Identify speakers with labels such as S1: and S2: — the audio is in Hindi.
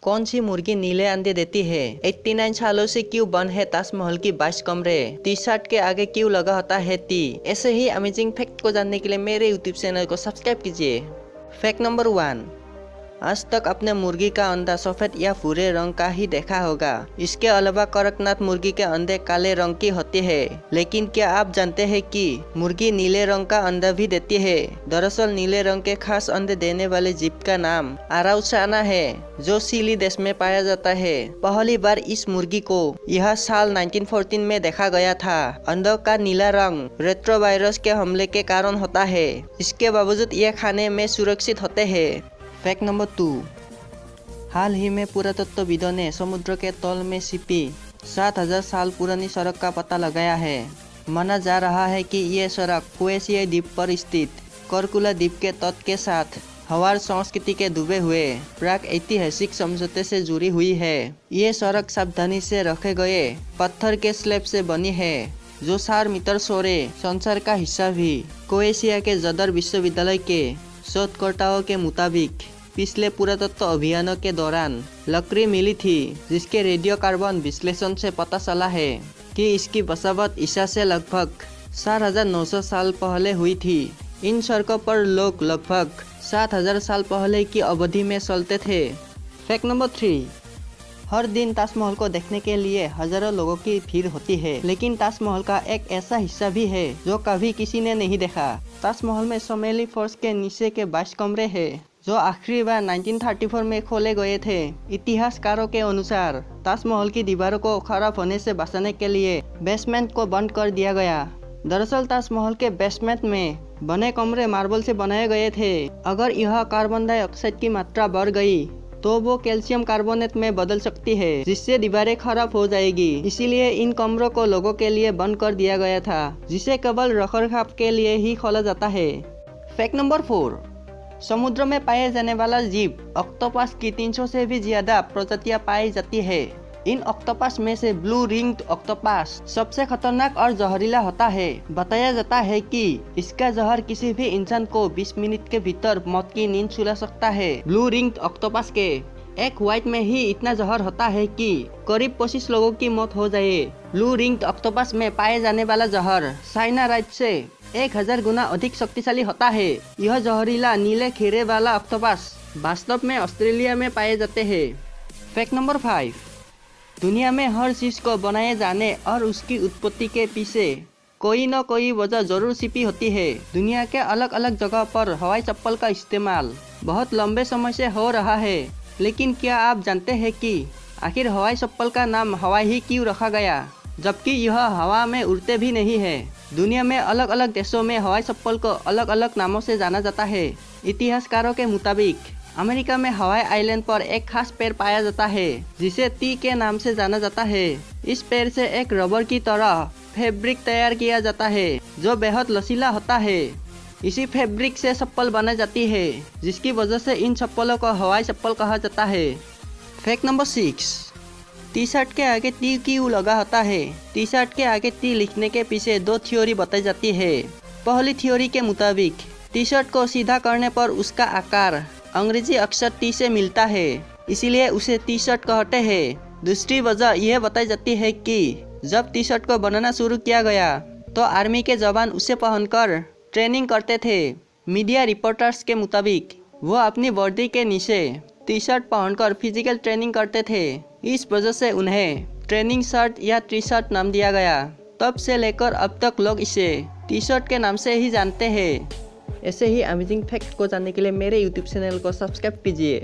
S1: कौन सी मुर्गी नीले अंडे देती है? 89 सालों से क्यों बंद है ताजमहल की 22 कमरे? टी शर्ट के आगे क्यों लगा होता है टी? ऐसे ही अमेजिंग फैक्ट को जानने के लिए मेरे यूट्यूब चैनल को सब्सक्राइब कीजिए। फैक्ट नंबर 1, आज तक अपने मुर्गी का अंडा सफेद या भूरे रंग का ही देखा होगा। इसके अलावा कड़कनाथ मुर्गी के अंडे काले रंग की होती है। लेकिन क्या आप जानते हैं कि मुर्गी नीले रंग का अंडा भी देती है? दरअसल नीले रंग के खास अंडे देने वाले जीव का नाम आराउसाना है, जो चिली देश में पाया जाता है। पहली बार इस मुर्गी को यह साल 1914 में देखा गया था। अंडों का नीला रंग रेट्रोवायरस के हमले के कारण होता है। इसके बावजूद यह खाने में सुरक्षित होते हैं। फैक्ट नंबर 2, हाल ही में पुरातत्वविदों ने समुद्र के तल में छिपी 7000 साल पुरानी सड़क का पता लगाया है। माना जा रहा है कि ये सड़क क्रोएशियाई द्वीप पर स्थित कर्कुला द्वीप के तट के साथ हवार संस्कृति के डूबे हुए प्राक ऐतिहासिक समझौते से जुड़ी हुई है। ये सड़क सावधानी से रखे गए पत्थर के स्लैब से बनी है, जो 4 मीटर चौड़े संसार का हिस्सा भी। क्रोएशिया के जदर विश्वविद्यालय के शोधकर्ताओं के मुताबिक पिछले पुरातत्व अभियानों के दौरान लकड़ी मिली थी, जिसके रेडियो कार्बन विश्लेषण से पता चला है कि इसकी बसावट ईसा से लगभग 4900 साल पहले हुई थी। इन सड़कों पर लोग लगभग 7000 साल पहले की अवधि में चलते थे। फैक्ट नंबर 3, हर दिन ताजमहल को देखने के लिए हजारों लोगों की भीड़ होती है, लेकिन ताजमहल का एक ऐसा हिस्सा भी है जो कभी किसी ने नहीं देखा। ताजमहल में शमेली फर्श के नीचे के 22 कमरे हैं, जो आखिरी बार 1934 में खोले गए थे। इतिहासकारों के अनुसार ताजमहल की दीवारों को खराब होने से बचाने के लिए बेसमेंट को बंद कर दिया गया। दरअसल ताजमहल के बेसमेंट में बने कमरे मार्बल से बनाए गए थे। अगर यह कार्बन डाइऑक्साइड की मात्रा बढ़ गई तो वो कैल्शियम कार्बोनेट में बदल सकती है, जिससे दीवारें खराब हो जाएगी। इसीलिए इन कमरों को लोगों के लिए बंद कर दिया गया था, जिसे केवल रखरखाव के लिए ही खोला जाता है। फैक्ट नंबर 4, समुद्र में पाए जाने वाला जीव ऑक्टोपस की 300 से भी ज्यादा प्रजातियां पाई जाती है। इन ऑक्टोपस में से ब्लू रिंग्ड ऑक्टोपस सबसे खतरनाक और जहरीला होता है। बताया जाता है कि इसका जहर किसी भी इंसान को 20 मिनट के भीतर मौत की नींद सुला सकता है। ब्लू रिंग्ड ऑक्टोपस के एक व्हाइट में ही इतना जहर होता है कि करीब 25 लोगों की मौत हो जाए। ब्लू रिंग्ड ऑक्टोपस में पाए जाने वाला जहर साइनाराइड से 1000 गुना अधिक शक्तिशाली होता है। यह जहरीला नीले घेरे वाला ऑक्टोपस वास्तव में ऑस्ट्रेलिया में पाए जाते हैं। फैक्ट नंबर 5, दुनिया में हर चीज को बनाए जाने और उसकी उत्पत्ति के पीछे कोई न कोई वजह जरूर छिपी होती है। दुनिया के अलग अलग जगह पर हवाई चप्पल का इस्तेमाल बहुत लंबे समय से हो रहा है, लेकिन क्या आप जानते हैं कि आखिर हवाई चप्पल का नाम हवाई ही क्यों रखा गया, जबकि यह हवा में उड़ते भी नहीं है? दुनिया में अलग अलग देशों में हवाई चप्पल को अलग अलग नामों से जाना जाता है। इतिहासकारों के मुताबिक अमेरिका में हवाई आइलैंड पर एक खास पेड़ पाया जाता है, जिसे टी के नाम से जाना जाता है। इस पेड़ से एक रबर की तरह फैब्रिक तैयार किया जाता है, जो बेहद लचीला होता है। इसी फैब्रिक से चप्पल बनाई जाती है, जिसकी वजह से इन चप्पलों को हवाई चप्पल कहा जाता है। फैक्ट नंबर 6, टी शर्ट के आगे टी क्यों लगा होता है? टी शर्ट के आगे टी लिखने के पीछे 2 थ्योरी बताई जाती है। पहली थ्योरी के मुताबिक टी शर्ट को सीधा करने पर उसका आकार अंग्रेजी अक्षर टी से मिलता है, इसीलिए उसे टी शर्ट कहते हैं। दूसरी वजह यह बताई जाती है कि जब टी शर्ट को बनाना शुरू किया गया तो आर्मी के जवान उसे पहनकर ट्रेनिंग करते थे। मीडिया रिपोर्टर्स के मुताबिक वो अपनी वर्दी के नीचे टी शर्ट पहनकर फिजिकल ट्रेनिंग करते थे। इस वजह से उन्हें ट्रेनिंग शर्ट या टी शर्ट नाम दिया गया। तब से लेकर अब तक लोग इसे टी शर्ट के नाम से ही जानते हैं। ऐसे ही अमेजिंग फैक्ट को जानने के लिए मेरे यूट्यूब चैनल को सब्सक्राइब कीजिए।